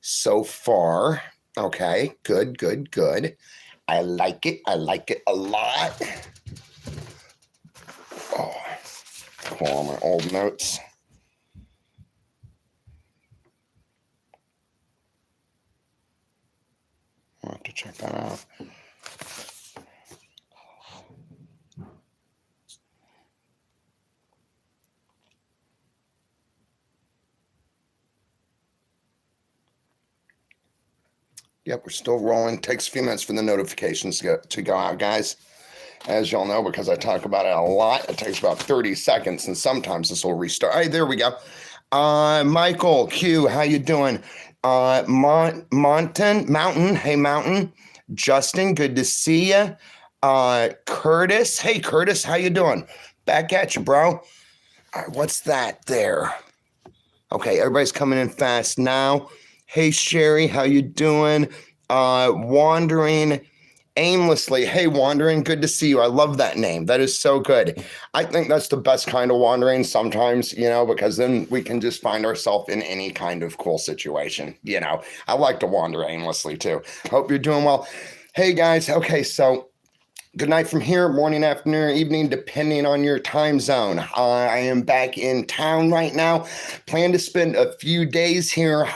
so far. Okay, good, good, good. I like it. I like it a lot. Oh, pull all my old notes. I'll have to check that out. Yep, we're still rolling. Takes a few minutes for the notifications to go out, guys. As y'all know, because I talk about it a lot, it takes about 30 seconds, and sometimes this will restart. All right, there we go. Michael Q, how you doing? Mountain, hey Mountain. Justin, good to see you. Curtis, hey Curtis, how you doing? Back at you, bro. All right, what's that there? Okay, everybody's coming in fast now. Hey Sherry, how you doing? Wandering aimlessly. Hey Wandering, good to see you. I love that name. That is so good. I think that's the best kind of wandering sometimes, because then we can just find ourselves in any kind of cool situation. I like to wander aimlessly too. Hope you're doing well. Hey guys, okay, so good night from here, morning, afternoon, evening, depending on your time zone. I am back in town right now. Plan to spend a few days here,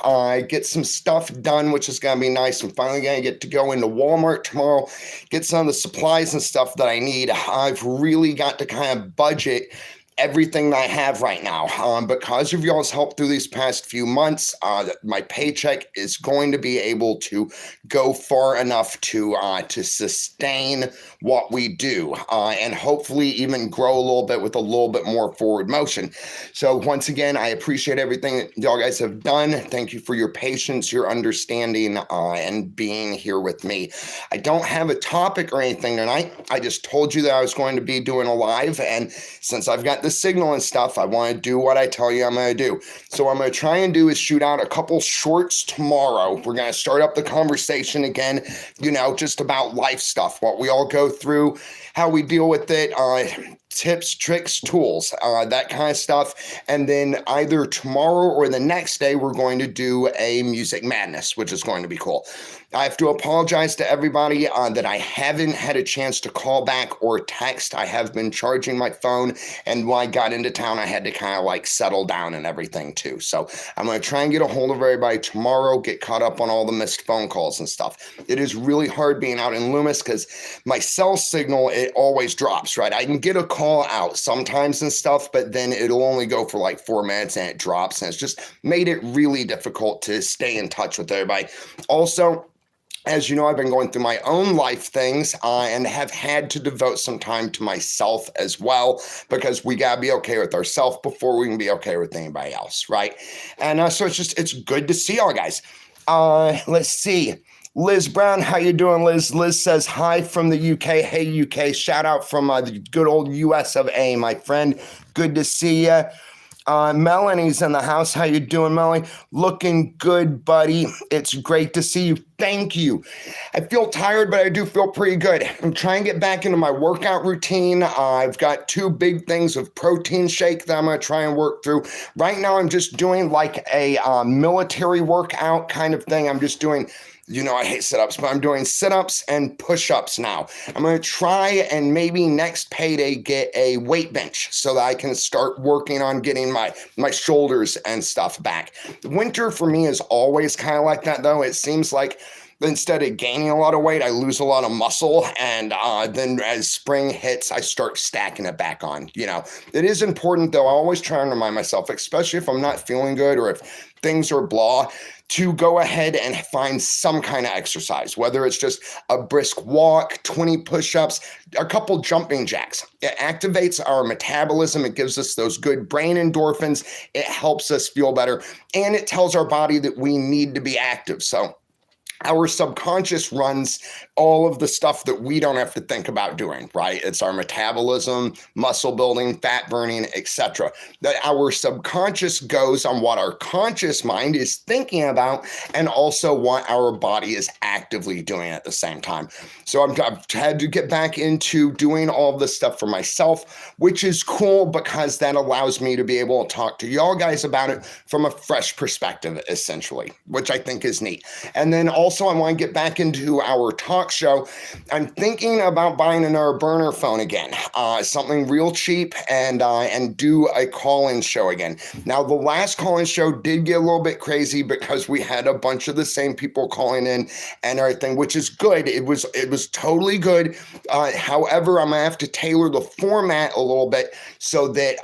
get some stuff done, which is going to be nice. I'm finally going to get to go into Walmart tomorrow, get some of the supplies and stuff that I need. I've really got to kind of budget everything that I have right now. Because of y'all's help through these past few months, my paycheck is going to be able to go far enough to sustain what we do, and hopefully even grow a little bit with a little bit more forward motion. So once again, I appreciate everything that y'all guys have done. Thank you for your patience, your understanding, and being here with me. I don't have a topic or anything tonight. I just told you that I was going to be doing a live, and since I've got the signal and stuff, I want to do what I tell you I'm going to do. So what I'm going to try and do is shoot out a couple shorts tomorrow. We're going to start up the conversation again, just about life stuff, what we all go through, how we deal with it, tips, tricks, tools, that kind of stuff. And then either tomorrow or the next day, we're going to do a music madness, which is going to be cool. I have to apologize to everybody that I haven't had a chance to call back or text. I have been charging my phone, and when I got into town, I had to kind of settle down and everything too. So I'm going to try and get a hold of everybody tomorrow, get caught up on all the missed phone calls and stuff. It is really hard being out in Loomis because my cell signal, it always drops, right? I can get a call out sometimes and stuff, but then it'll only go for 4 minutes and it drops, and it's just made it really difficult to stay in touch with everybody. Also, as you know, I've been going through my own life things and have had to devote some time to myself as well, because we got to be okay with ourselves before we can be okay with anybody else, right? And so it's good to see y'all guys. Let's see. Liz Brown, how you doing, Liz? Liz says hi from the UK. Hey, UK. Shout out from the good old US of A, my friend. Good to see you. Melanie's in the house. How you doing, Melanie? Looking good, buddy. It's great to see you. Thank you. I feel tired, but I do feel pretty good. I'm trying to get back into my workout routine. I've got 2 big things of protein shake that I'm going to try and work through. Right now, I'm just doing a military workout kind of thing. I'm just doing... I hate sit-ups, but I'm doing sit-ups and push-ups now. I'm going to try and maybe next payday get a weight bench so that I can start working on getting my shoulders and stuff back. Winter for me is always kind of like that, though. It seems like instead of gaining a lot of weight, I lose a lot of muscle, and then as spring hits, I start stacking it back on. It is important, though. I always try and remind myself, especially if I'm not feeling good or if things are blah, to go ahead and find some kind of exercise, whether it's just a brisk walk, 20 push-ups, a couple jumping jacks. It activates our metabolism. It gives us those good brain endorphins. It helps us feel better, and it tells our body that we need to be active. So our subconscious runs all of the stuff that we don't have to think about doing, right? It's our metabolism, muscle building, fat burning, etc. That our subconscious goes on what our conscious mind is thinking about and also what our body is actively doing at the same time. So I've had to get back into doing all of this stuff for myself, which is cool because that allows me to be able to talk to y'all guys about it from a fresh perspective, essentially, which I think is neat. And then also, I want to get back into our talk show. I'm thinking about buying another burner phone again, something real cheap, and do a call-in show again. Now, the last call-in show did get a little bit crazy because we had a bunch of the same people calling in and everything, which is good. It was totally good. However, I'm gonna have to tailor the format a little bit so that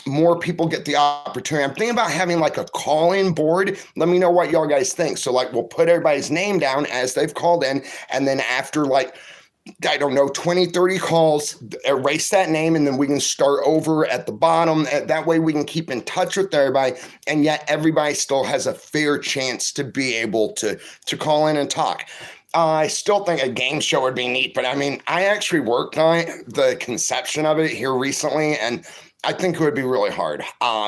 more people get the opportunity. I'm thinking about having like a call-in board. Let me know what y'all guys think. So like we'll put everybody's name down as they've called in, and then after like, I don't know, 20, 30 calls, erase that name, and then we can start over at the bottom. That way we can keep in touch with everybody, and yet everybody still has a fair chance to be able to call in and talk. I still think a game show would be neat, but I mean, I actually worked on the conception of it here recently, and I think it would be really hard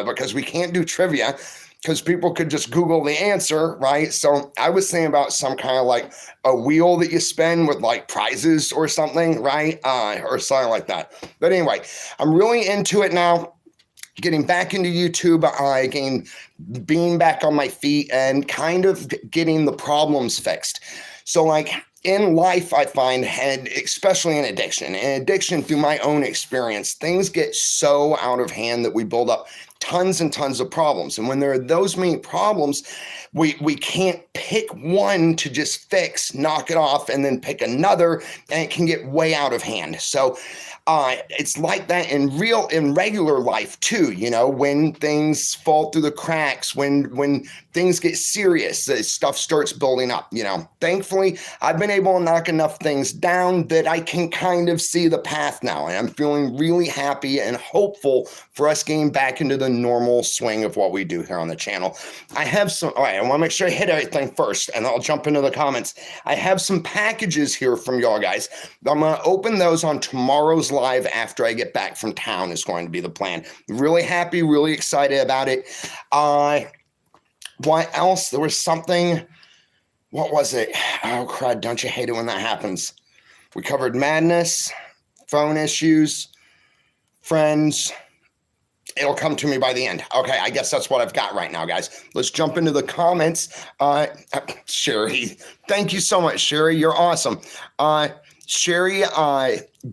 because we can't do trivia because people could just Google the answer, right? So I was thinking about some kind of like a wheel that you spin with like prizes or something, right? Or something like that. But anyway, I'm really into it now. Getting back into YouTube, again, being back on my feet and kind of getting the problems fixed. So like in life, I find, and especially in addiction through my own experience, things get so out of hand that we build up tons and tons of problems. And when there are those many problems, we can't pick one to just fix, knock it off, and then pick another, and it can get way out of hand. So it's like that in regular life too, you know, when things fall through the cracks, when things get serious, stuff starts building up, you know. Thankfully, I've been able to knock enough things down that I can kind of see the path now, and I'm feeling really happy and hopeful for us getting back into the normal swing of what we do here on the channel. I have some, all right, I want to make sure I hit everything first, and I'll jump into the comments. I have some packages here from y'all guys. I'm going to open those on tomorrow's live after I get back from town is going to be the plan. Really happy, really excited about it. What else? There was something, what was it? Oh, crud, don't you hate it when that happens? We covered madness, phone issues, friends. It'll come to me by the end. Okay, I guess that's what I've got right now, guys. Let's jump into the comments. Sherry, thank you so much, Sherry. You're awesome. Sherry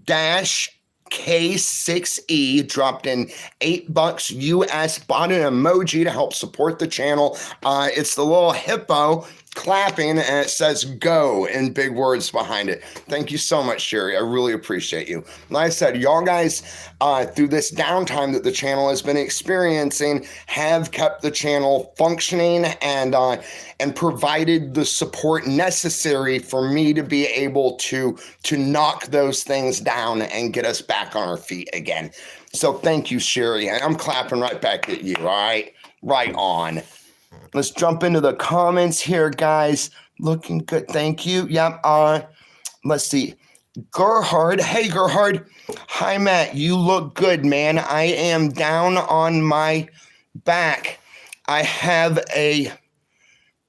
dash K6E dropped in $8 US, bought an emoji to help support the channel. It's the little hippo clapping, and it says go in big words behind it. Thank you so much, Sherry. I really appreciate you. Like I said, y'all guys, through this downtime that the channel has been experiencing, have kept the channel functioning and provided the support necessary for me to be able to knock those things down and get us back on our feet again. So thank you, Sherry. And I'm clapping right back at you, all right? Right on. Let's jump into the comments here, guys. Looking good. Thank you. Yep. Let's see. Gerhard. Hey, Gerhard. Hi, Matt. You look good, man. I am down on my back. I have a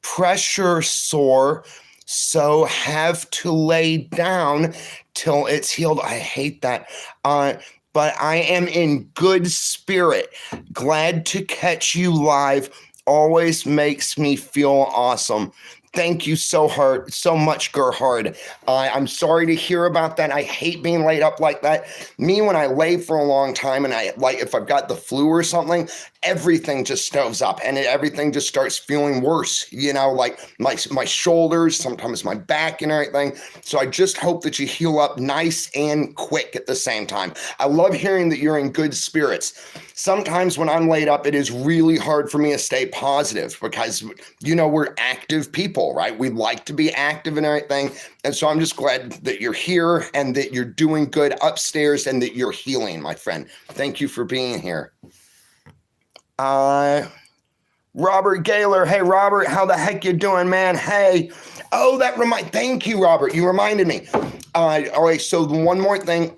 pressure sore, so have to lay down till it's healed. I hate that. But I am in good spirit. Glad to catch you live. Always makes me feel awesome. Thank you so much, Gerhard. I'm sorry to hear about that. I hate being laid up like that. Me, when I lay for a long time and if I've got the flu or something, everything just stoves up and everything just starts feeling worse, you know, like my shoulders, sometimes my back and everything. So I just hope that you heal up nice and quick at the same time. I love hearing that you're in good spirits. Sometimes when I'm laid up, it is really hard for me to stay positive because, you know, we're active people, right? We like to be active and everything. And so I'm just glad that you're here and that you're doing good upstairs and that you're healing, my friend. Thank you for being here. Robert Gaylor. Hey, Robert, how the heck you doing, man? Hey, Oh, thank you, Robert. You reminded me. All right, so one more thing.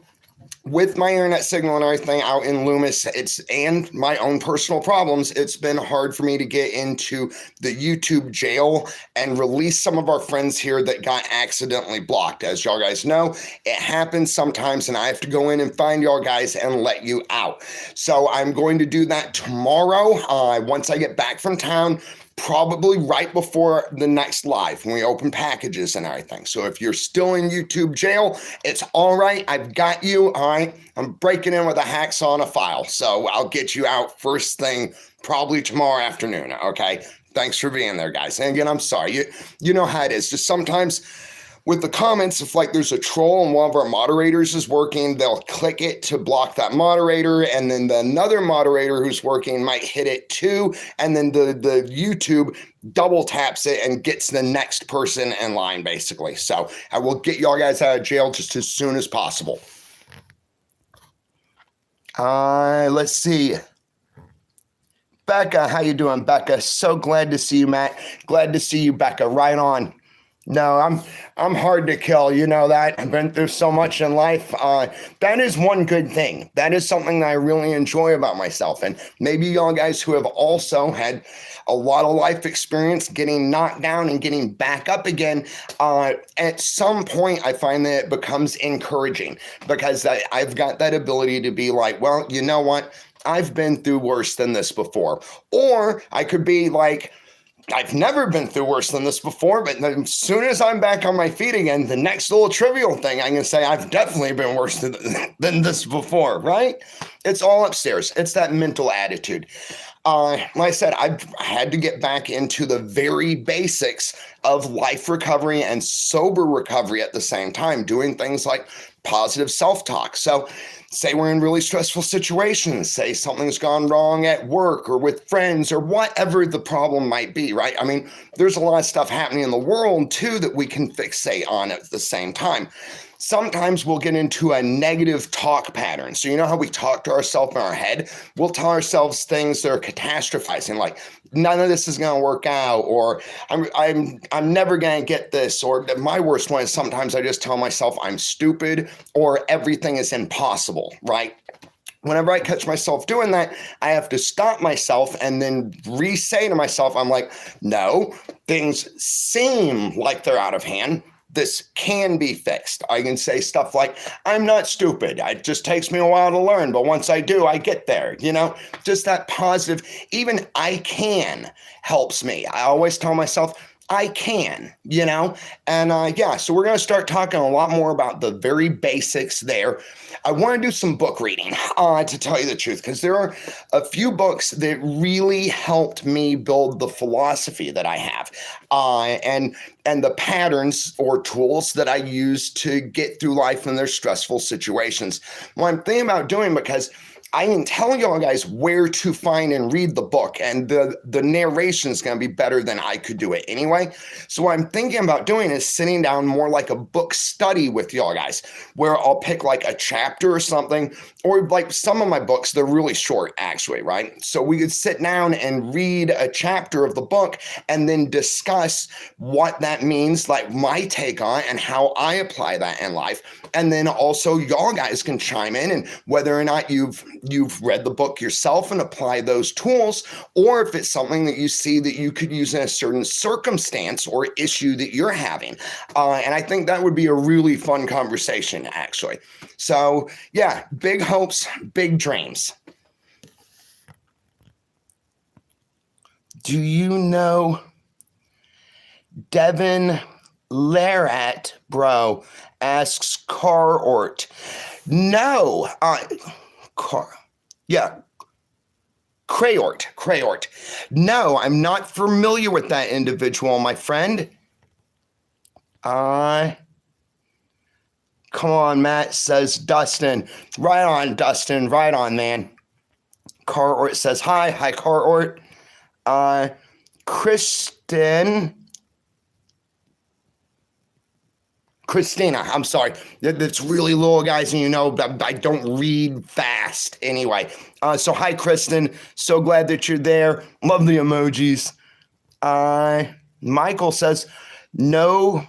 With my internet signal and everything out in Loomis, and my own personal problems, it's been hard for me to get into the YouTube jail and release some of our friends here that got accidentally blocked. As y'all guys know, it happens sometimes, and I have to go in and find y'all guys and let you out. So I'm going to do that tomorrow once I get back from town. Probably right before the next live when we open packages and everything. So if you're still in YouTube jail, it's all right. I've got you. All right. I'm breaking in with a hacksaw and a file. So I'll get you out first thing, probably tomorrow afternoon. Okay. Thanks for being there, guys. And again, I'm sorry. You know how it is. Just sometimes with the comments, if like there's a troll and one of our moderators is working, they'll click it to block that moderator, and then another moderator who's working might hit it too, and then the YouTube double taps it and gets the next person in line, basically. So I will get y'all guys out of jail just as soon as possible. Let's see. Becca, how you doing, Becca? So glad to see you, Matt. Glad to see you, Becca. Right on. No, I'm hard to kill. You know that. I've been through so much in life. That is one good thing. That is something that I really enjoy about myself. And maybe y'all guys who have also had a lot of life experience getting knocked down and getting back up again, at some point I find that it becomes encouraging, because I've got that ability to be like, well, you know what? I've been through worse than this before. Or I could be like, I've never been through worse than this before, but as soon as I'm back on my feet again, the next little trivial thing, I can say I've definitely been worse than this before, right? It's all upstairs. It's that mental attitude. Like I said, I've had to get back into the very basics of life recovery and sober recovery at the same time, doing things like positive self-talk. So say we're in really stressful situations, say something's gone wrong at work or with friends or whatever the problem might be, right? I mean, there's a lot of stuff happening in the world too that we can fixate on at the same time. Sometimes we'll get into a negative talk pattern. So you know how we talk to ourselves in our head? We'll tell ourselves things that are catastrophizing, like none of this is going to work out, or I'm never going to get this, or my worst one is sometimes I just tell myself I'm stupid or everything is impossible, right? Whenever I catch myself doing that, I have to stop myself and then re-say to myself, I'm like, no, things seem like they're out of hand. This can be fixed. I can say stuff like, I'm not stupid. It just takes me a while to learn, but once I do, I get there, you know, just that positive, even I can helps me. I always tell myself, I can, you know, and yeah, so we're going to start talking a lot more about the very basics there. I want to do some book reading, to tell you the truth, because there are a few books that really helped me build the philosophy that I have, and the patterns or tools that I use to get through life in their stressful situations. What I'm thinking about doing, because I can tell y'all guys where to find and read the book, and the narration is going to be better than I could do it anyway. So what I'm thinking about doing is sitting down more like a book study with y'all guys, where I'll pick like a chapter or something, or like some of my books, they're really short actually, right? So we could sit down and read a chapter of the book and then discuss what that means, like my take on it and how I apply that in life. And then also y'all guys can chime in, and whether or not you've read the book yourself and apply those tools, or if it's something that you see that you could use in a certain circumstance or issue that you're having. And I think that would be a really fun conversation, actually. So yeah, big hopes, big dreams. Do you know Devin Larat, bro, asks Carort? No, Crayort. No, I'm not familiar with that individual, my friend. Come on, Matt, says Dustin. Right on, Dustin. Right on, man. Carort says hi. Hi, Carort. Christina, I'm sorry. That's really little, guys, and you know, I don't read fast anyway. So hi, Kristen. So glad that you're there. Love the emojis. Michael says, No,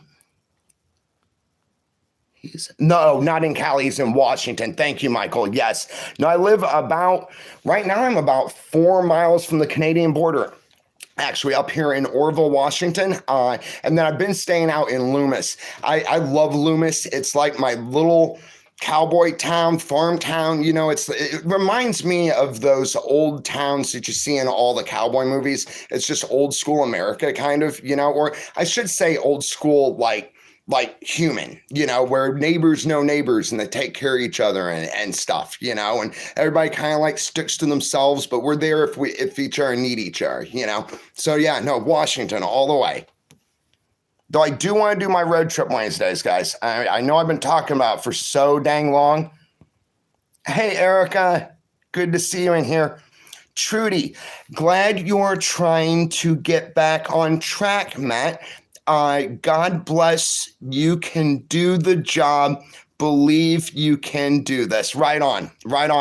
no, not in Cali. He's in Washington. Thank you, Michael. Yes. No, I live about, right now, I'm about 4 miles from the Canadian border. Actually, up here in Orville, Washington. And then I've been staying out in Loomis. I love Loomis. It's like my little cowboy town, farm town. You know, it reminds me of those old towns that you see in all the cowboy movies. It's just old school America, kind of, you know, or I should say old school, like human, you know, where neighbors know neighbors and they take care of each other and stuff, you know, and everybody kind of like sticks to themselves, but we're there if each other need each other, you know. So yeah, no, Washington all the way. Though I do want to do my road trip Wednesdays, guys. I know I've been talking about it for so dang long. Hey, Erica, good to see you in here. Trudy, glad you're trying to get back on track, Matt. God bless. You can do the job. Believe you can do this. Right on,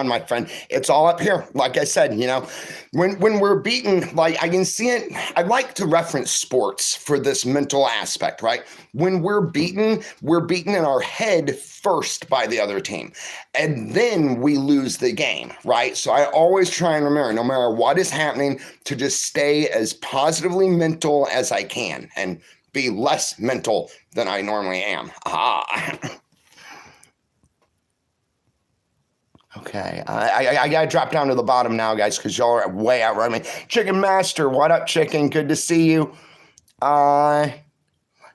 my friend. It's all up here. Like I said, you know, when we're beaten, like I can see it. I like to reference sports for this mental aspect, right? When we're beaten in our head first by the other team, and then we lose the game, right? So I always try and remember, no matter what is happening, to just stay as positively mental as I can and be less mental than I normally am. Okay, I gotta drop down to the bottom now, guys, because y'all are way outrunning me. Chicken Master, what up, chicken? Good to see you.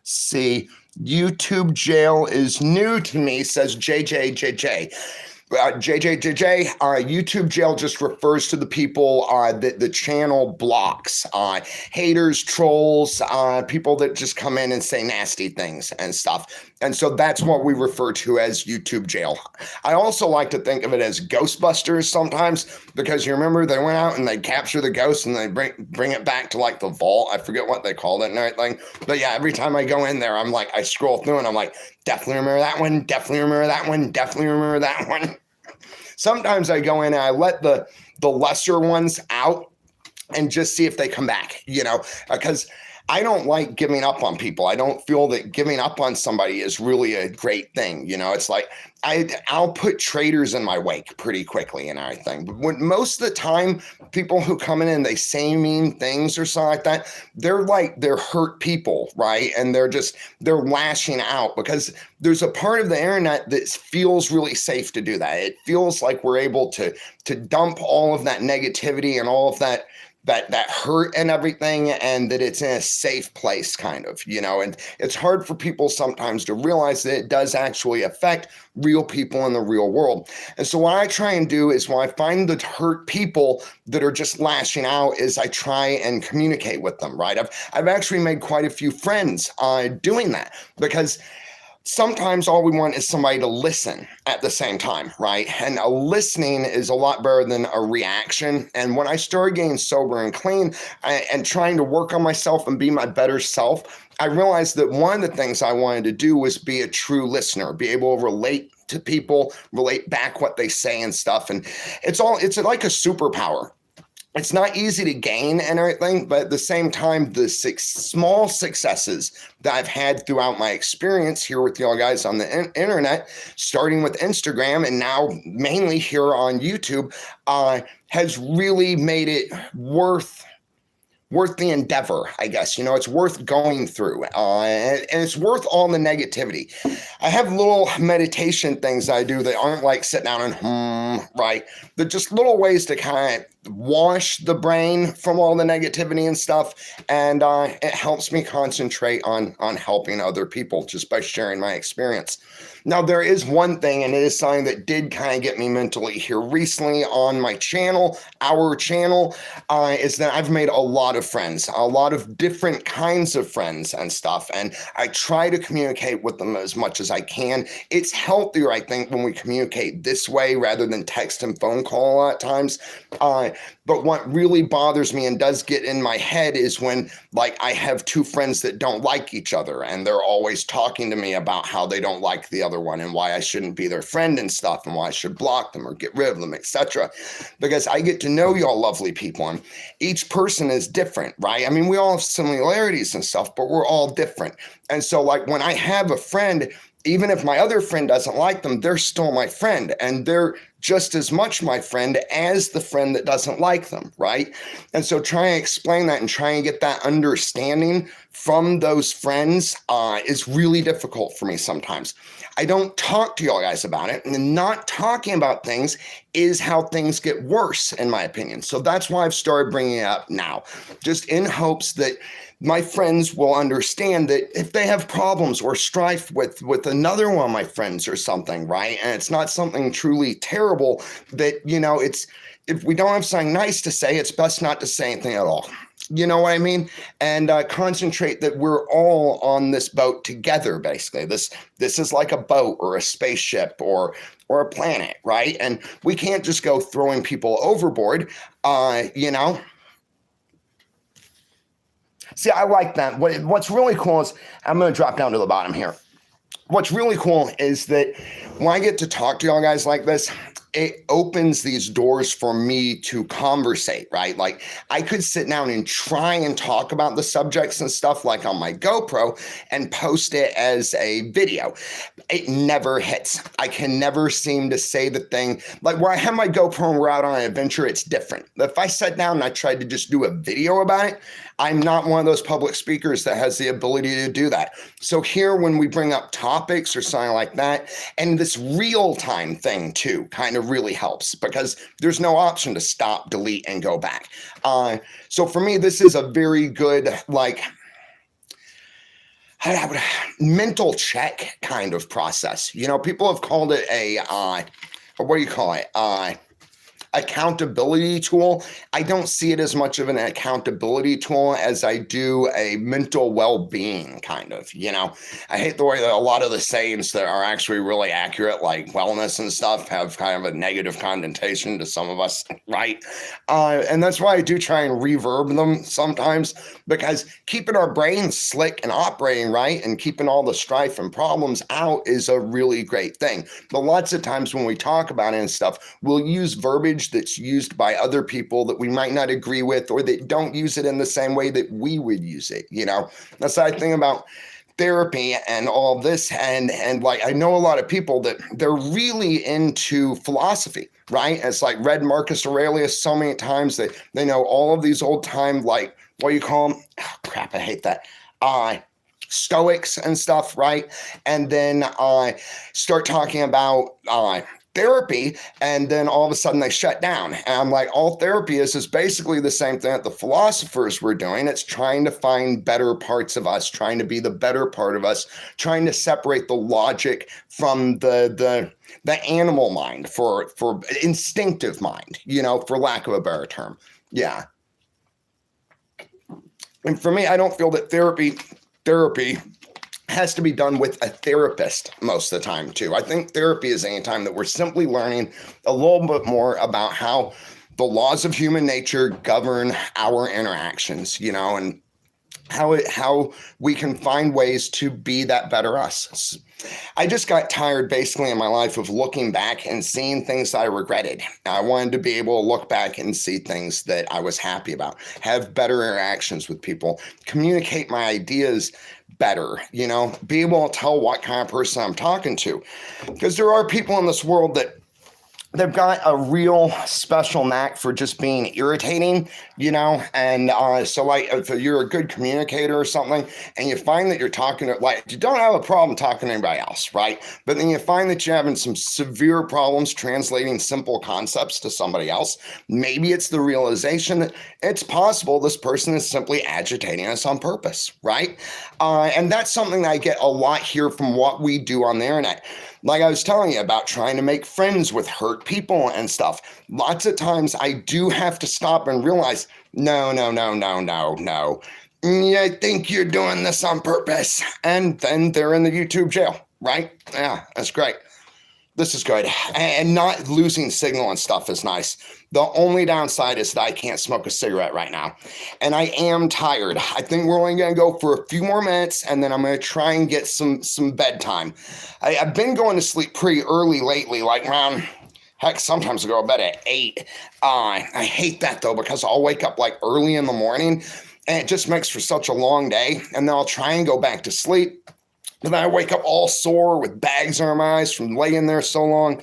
See, YouTube jail is new to me, says JJJJ. JJJJ, YouTube jail just refers to the people that the channel blocks. Haters, trolls, people that just come in and say nasty things and stuff. And so that's what we refer to as YouTube jail. I also like to think of it as Ghostbusters sometimes, because you remember they went out and they capture the ghost and they bring it back to like the vault. I forget what they called it and everything. But yeah, every time I go in there, I'm like, I scroll through and I'm like, definitely remember that one, definitely remember that one, definitely remember that one. Sometimes I go in and I let the lesser ones out and just see if they come back, you know, because I don't like giving up on people. I don't feel that giving up on somebody is really a great thing. You know, it's like I'll put traitors in my wake pretty quickly and everything. But most of the time, people who come in and they say mean things or something like that, they're hurt people, right? And they're lashing out because there's a part of the internet that feels really safe to do that. It feels like we're able to dump all of that negativity and all of that hurt and everything, and that it's in a safe place, kind of, you know. And it's hard for people sometimes to realize that it does actually affect real people in the real world. And so what I try and do is when I find the hurt people that are just lashing out is I try and communicate with them, right? I've actually made quite a few friends doing that, because sometimes all we want is somebody to listen at the same time, right? And a listening is a lot better than a reaction. And when I started getting sober and clean and trying to work on myself and be my better self, I realized that one of the things I wanted to do was be a true listener, be able to relate to people, relate back what they say and stuff. And it's like a superpower. It's not easy to gain and everything, but at the same time, the small successes that I've had throughout my experience here with y'all guys on the internet, starting with Instagram and now mainly here on YouTube, has really made it worth the endeavor, I guess. You know, it's worth going through, and it's worth all the negativity. I have little meditation things I do that aren't like sit down and right? They're just little ways to kind of wash the brain from all the negativity and stuff, and it helps me concentrate on helping other people just by sharing my experience. Now, there is one thing, and it is something that did kind of get me mentally here recently on my channel, our channel, is that I've made a lot of friends, a lot of different kinds of friends and stuff, and I try to communicate with them as much as I can. It's healthier, I think, when we communicate this way rather than text and phone call a lot of times. But what really bothers me and does get in my head is when, like, I have two friends that don't like each other and they're always talking to me about how they don't like the other one and why I shouldn't be their friend and stuff and why I should block them or get rid of them, etc. Because I get to know y'all lovely people, and each person is different, right? I mean, we all have similarities and stuff, but we're all different. And so, like, when I have a friend, even if my other friend doesn't like them, they're still my friend, and they're just as much my friend as the friend that doesn't like them, right? And so trying to explain that and trying to get that understanding from those friends is really difficult for me sometimes. I don't talk to y'all guys about it, and not talking about things is how things get worse, in my opinion. So that's why I've started bringing it up now, just in hopes that my friends will understand that if they have problems or strife with another one of my friends or something, right? And it's not something truly terrible, that, you know, it's, if we don't have something nice to say, it's best not to say anything at all. You know what I mean? And concentrate that we're all on this boat together, basically. This is like a boat or a spaceship or a planet, right? And we can't just go throwing people overboard, you know? See, I like that. What's really cool is, I'm going to drop down to the bottom here. What's really cool is that when I get to talk to y'all guys like this, it opens these doors for me to conversate, right? Like, I could sit down and try and talk about the subjects and stuff like on my GoPro and post it as a video. It never hits. I can never seem to say the thing. Like, where I have my GoPro and we're out on an adventure, it's different. If I sat down and I tried to just do a video about it, I'm not one of those public speakers that has the ability to do that. So here, when we bring up topics or something like that, and this real-time thing too kind of really helps, because there's no option to stop, delete, and go back. So for me, this is a very good, like, mental check kind of process. You know, people have called it a, what do you call it? Accountability tool. I don't see it as much of an accountability tool as I do a mental well-being kind of, you know. I hate the way that a lot of the sayings that are actually really accurate, like wellness and stuff, have kind of a negative connotation to some of us, right? And that's why I do try and reverb them sometimes, because keeping our brains slick and operating right and keeping all the strife and problems out is a really great thing. But lots of times when we talk about it and stuff, we'll use verbiage that's used by other people that we might not agree with, or that don't use it in the same way that we would use it, you know. That's the thing about therapy and all this, and like, I know a lot of people that they're really into philosophy, right? It's like read Marcus Aurelius so many times that they know all of these old time, like, what do you call them? Oh, crap, I hate that. Stoics and stuff, right? And then start talking about therapy, and then all of a sudden they shut down. And I'm like, all therapy is basically the same thing that the philosophers were doing. It's trying to find better parts of us, trying to be the better part of us, trying to separate the logic from the animal mind, for instinctive mind, you know, for lack of a better term. Yeah. And for me, I don't feel that therapy has to be done with a therapist most of the time too. I think therapy is any time that we're simply learning a little bit more about how the laws of human nature govern our interactions, you know, and how we can find ways to be that better us. I just got tired basically in my life of looking back and seeing things that I regretted. I wanted to be able to look back and see things that I was happy about, have better interactions with people, communicate my ideas better, you know, be able to tell what kind of person I'm talking to. Because there are people in this world that they've got a real special knack for just being irritating, you know, and so like if you're a good communicator or something and you find that you're talking to, like, you don't have a problem talking to anybody else, right? But then you find that you're having some severe problems translating simple concepts to somebody else. Maybe it's the realization that it's possible this person is simply agitating us on purpose, right? And that's something that I get a lot here from what we do on the internet. Like I was telling you about trying to make friends with hurt people and stuff. Lots of times I do have to stop and realize, no. I think you're doing this on purpose. And then they're in the YouTube jail, right? Yeah, that's great. This is good. And not losing signal and stuff is nice. The only downside is that I can't smoke a cigarette right now. And I am tired. I think we're only going to go for a few more minutes, and then I'm going to try and get some bedtime. I've been going to sleep pretty early lately, like around, heck, sometimes I go to bed at 8. I hate that, though, because I'll wake up like early in the morning, and it just makes for such a long day. And then I'll try and go back to sleep. And then I wake up all sore with bags under my eyes from laying there so long.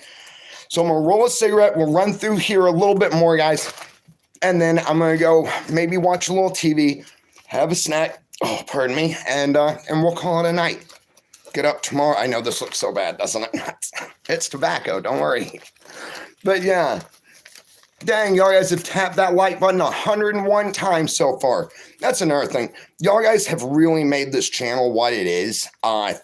So I'm going to roll a cigarette. We'll run through here a little bit more, guys. And then I'm going to go maybe watch a little TV, have a snack. Oh, pardon me. And we'll call it a night. Get up tomorrow. I know this looks so bad, doesn't it? It's tobacco. Don't worry. But yeah. Dang, y'all guys have tapped that like button 101 times so far. That's another thing. Y'all guys have really made this channel what it is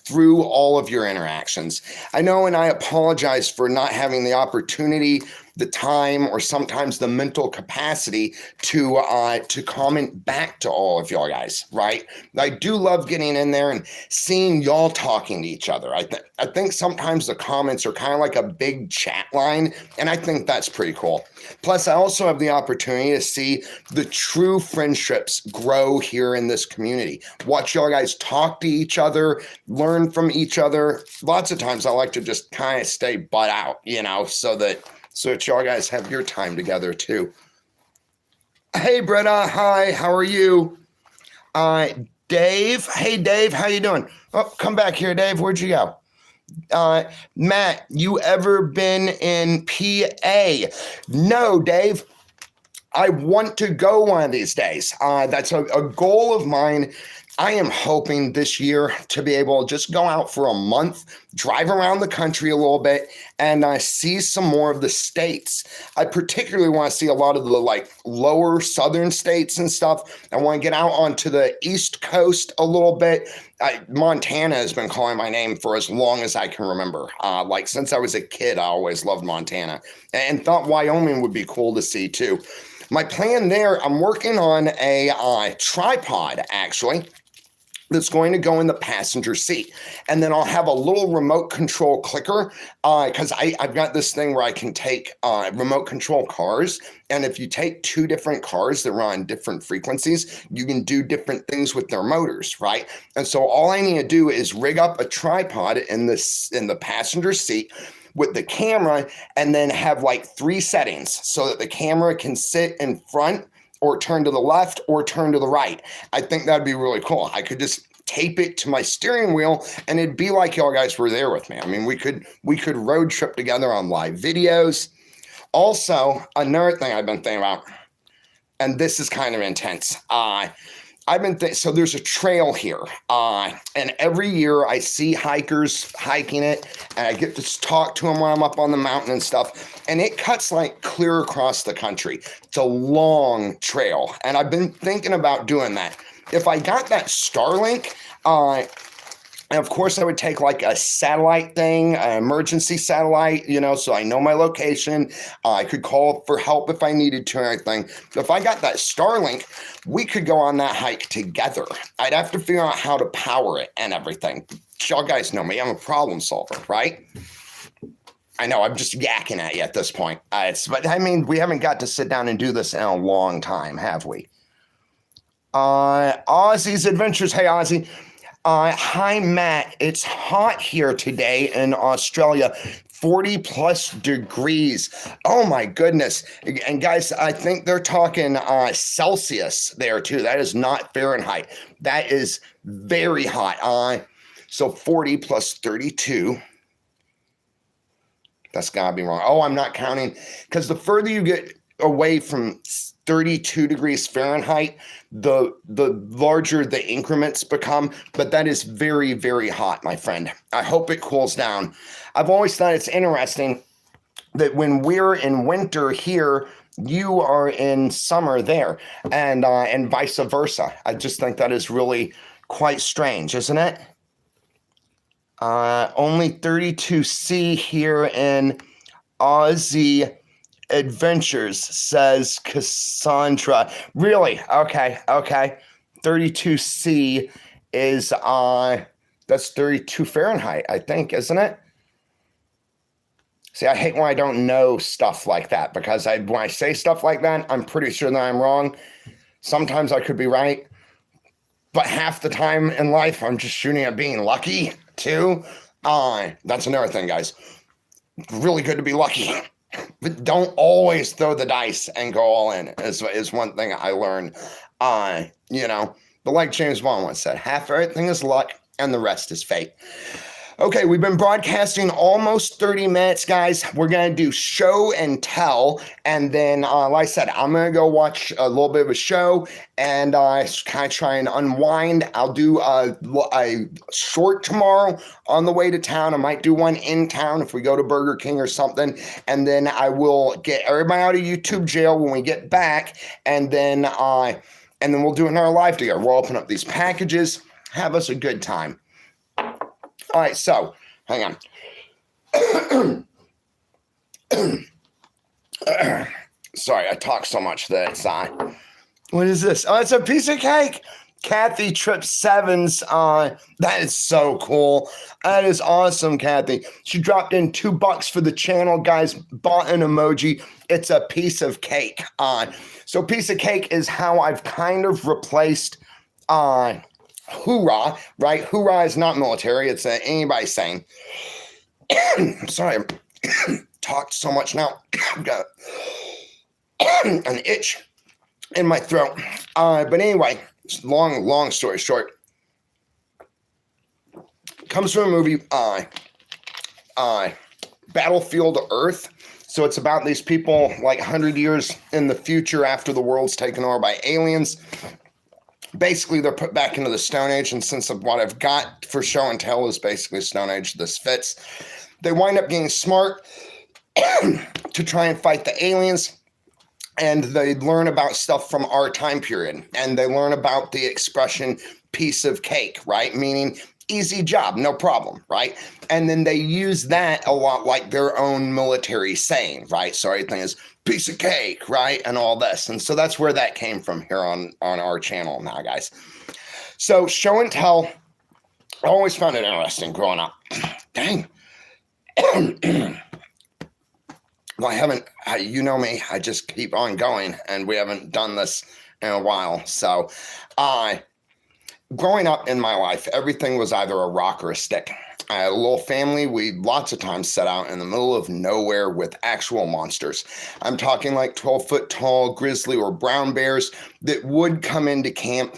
through all of your interactions. I know, and I apologize for not having the opportunity, the time, or sometimes the mental capacity to comment back to all of y'all guys, right? I do love getting in there and seeing y'all talking to each other. I think sometimes the comments are kind of like a big chat line, and I think that's pretty cool. Plus, I also have the opportunity to see the true friendships grow here in this community. Watch y'all guys talk to each other, learn from each other. Lots of times I like to just kind of stay butt out, so that y'all guys have your time together too. Hey, Britta. Hi, how are you? Dave. Hey, Dave, how you doing? Oh, come back here, Dave. Where'd you go? Matt, you ever been in PA? No, Dave. I want to go one of these days. That's a goal of mine. I am hoping this year to be able to just go out for a month, drive around the country a little bit, and see some more of the states. I particularly want to see a lot of the lower southern states and stuff. I want to get out onto the East Coast a little bit. Montana has been calling my name for as long as I can remember. Since I was a kid, I always loved Montana and thought Wyoming would be cool to see too. My plan there, I'm working on a tripod, actually, that's going to go in the passenger seat. And then I'll have a little remote control clicker because I've got this thing where I can take remote control cars. And if you take two different cars that run on different frequencies, you can do different things with their motors, right? And so all I need to do is rig up a tripod in the passenger seat with the camera, and then have 3 settings so that the camera can sit in front or turn to the left or turn to the right. I think that'd be really cool. I could just tape it to my steering wheel and it'd be like y'all guys were there with me. I mean, we could road trip together on live videos. Also, another thing I've been thinking about, and this is kind of intense. So there's a trail here, and every year I see hikers hiking it, and I get to talk to them when I'm up on the mountain and stuff, and it cuts clear across the country. It's a long trail, and I've been thinking about doing that. If I got that Starlink, and of course, I would take a satellite thing, an emergency satellite, so I know my location. I could call for help if I needed to or anything. If I got that Starlink, we could go on that hike together. I'd have to figure out how to power it and everything. Y'all guys know me. I'm a problem solver, right? I know I'm just yakking at you at this point. But I mean, we haven't got to sit down and do this in a long time, have we? Ozzy's Adventures. Hey, Ozzy. Hi, Matt. It's hot here today in Australia. 40 plus degrees. Oh my goodness. And guys, I think they're talking Celsius there too. That is not Fahrenheit. That is very hot. So 40 plus 32. That's gotta be wrong. Oh, I'm not counting, because the further you get away from 32 degrees Fahrenheit, the larger the increments become, but that is very, very hot, my friend. I hope it cools down. I've always thought it's interesting that when we're in winter here, you are in summer there, and vice versa. I just think that is really quite strange, isn't it? Only 32C here in Aussie Adventures, says Cassandra. Really? Okay. 32C is that's 32 Fahrenheit, I think, isn't it? See, I hate when I don't know stuff like that because when I say stuff like that, I'm pretty sure that I'm wrong. Sometimes I could be right, but half the time in life, I'm just shooting at being lucky too. That's another thing, guys. Really good to be lucky, but don't always throw the dice and go all in. Is one thing I learned. But like James Bond once said, half everything is luck, and the rest is fate. Okay, we've been broadcasting almost 30 minutes, guys. We're going to do show and tell. And then, like I said, I'm going to go watch a little bit of a show and kind of try and unwind. I'll do a short tomorrow on the way to town. I might do one in town if we go to Burger King or something. And then I will get everybody out of YouTube jail when we get back. And then we'll do another live together. We'll open up these packages, have us a good time. All right, so hang on. Sorry, I talk so much that it's what is this? Oh, it's a piece of cake. Kathy Trip Sevens. That is so cool. That is awesome, Kathy. She dropped in $2 for the channel, guys. Bought an emoji. It's a piece of cake. So piece of cake is how I've kind of replaced hoorah, right? Hoorah is not military. It's anybody saying. I'm sorry, I'm talked so much now. I've got an itch in my throat. But anyway, long story short. Comes from a movie, Battlefield Earth. So it's about these people like 100 years in the future after the world's taken over by aliens. Basically, they're put back into the Stone Age, and since what I've got for show and tell is basically Stone Age, this fits. They wind up getting smart to try and fight the aliens, and they learn about stuff from our time period, and they learn about the expression piece of cake, right? Meaning easy job, no problem, right? And then they use that a lot like their own military saying, right? So everything is piece of cake, right? And all this. And so that's where that came from here on our channel now, guys. So show and tell, I always found it interesting growing up. Dang. Well, I haven't, you know me, I just keep on going, and we haven't done this in a while. So growing up in my life, everything was either a rock or a stick. I had a little family. We lots of times set out in the middle of nowhere with actual monsters. I'm talking like 12-foot tall grizzly or brown bears that would come into camp,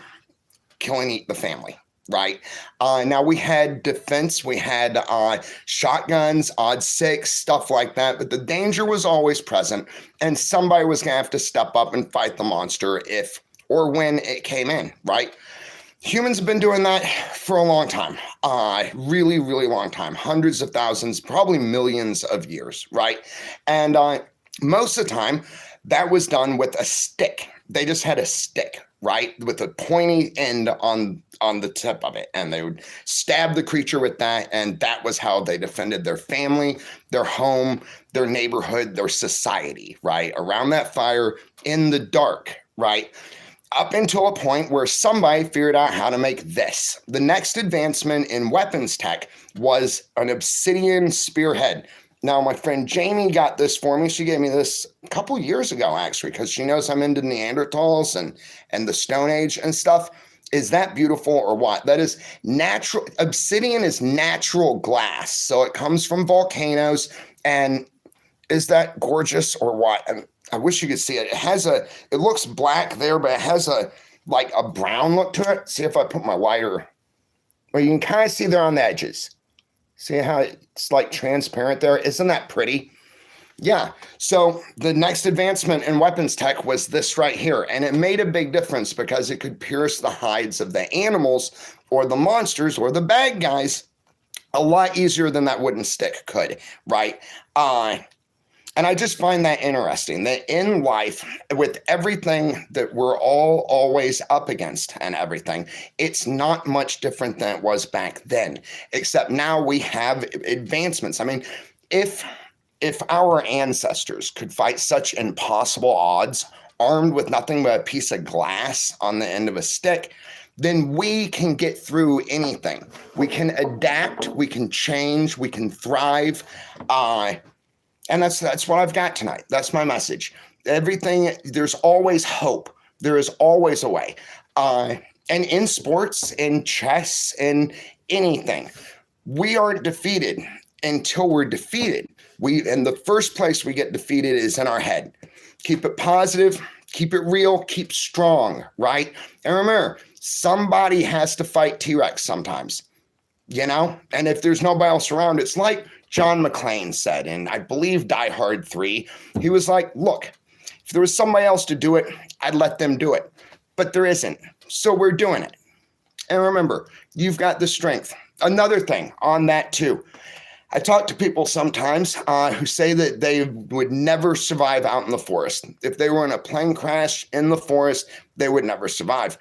kill and eat the family, right? Now we had defense. We had shotguns, odd six, stuff like that. But the danger was always present, and somebody was going to have to step up and fight the monster if or when it came in, right? Humans have been doing that for a long time, really, really long time, hundreds of thousands, probably millions of years, right? And most of the time, that was done with a stick. They just had a stick, right, with a pointy end on the tip of it, and they would stab the creature with that, and that was how they defended their family, their home, their neighborhood, their society, right, around that fire in the dark, right? Up until a point where somebody figured out how to make this. The next advancement in weapons tech was an obsidian spearhead. Now, my friend Jamie got this for me. She gave me this a couple years ago, actually, because she knows I'm into Neanderthals and the Stone Age and stuff. Is that beautiful or what? That is natural. Obsidian is natural glass. So it comes from volcanoes. And is that gorgeous or what? I wish you could see it. It looks black there, but it has a brown look to it. See if I put my lighter, well, you can kind of see there on the edges. See how it's like transparent there? Isn't that pretty? Yeah. So the next advancement in weapons tech was this right here. And it made a big difference because it could pierce the hides of the animals or the monsters or the bad guys a lot easier than that wooden stick could, right? And I just find that interesting that in life, with everything that we're all always up against and everything, it's not much different than it was back then, except now we have advancements. I mean, if our ancestors could fight such impossible odds, armed with nothing but a piece of glass on the end of a stick, then we can get through anything. We can adapt, we can change, we can thrive. And that's what I've got tonight. That's my message. Everything, there's always hope. There is always a way. And in sports, in chess, in anything, we aren't defeated until we're defeated. And the first place we get defeated is in our head. Keep it positive, keep it real, keep strong, right? And remember, somebody has to fight T-Rex sometimes, And if there's nobody else around, it's like John McClane said, and I believe Die Hard 3, he was like, look, if there was somebody else to do it, I'd let them do it. But there isn't. So we're doing it. And remember, you've got the strength. Another thing on that too. I talk to people sometimes who say that they would never survive out in the forest. If they were in a plane crash in the forest, they would never survive.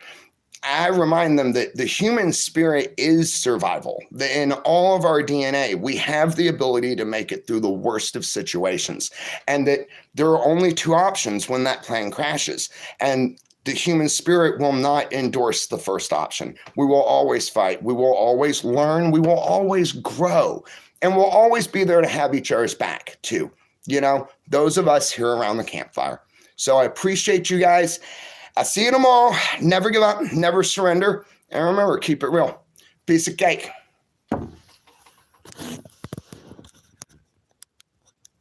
I remind them that the human spirit is survival. In all of our DNA, we have the ability to make it through the worst of situations. And that there are only two options when that plane crashes. And the human spirit will not endorse the first option. We will always fight. We will always learn. We will always grow. And we'll always be there to have each other's back too. Those of us here around the campfire. So I appreciate you guys. I'll see you tomorrow. Never give up. Never surrender. And remember, keep it real. Piece of cake.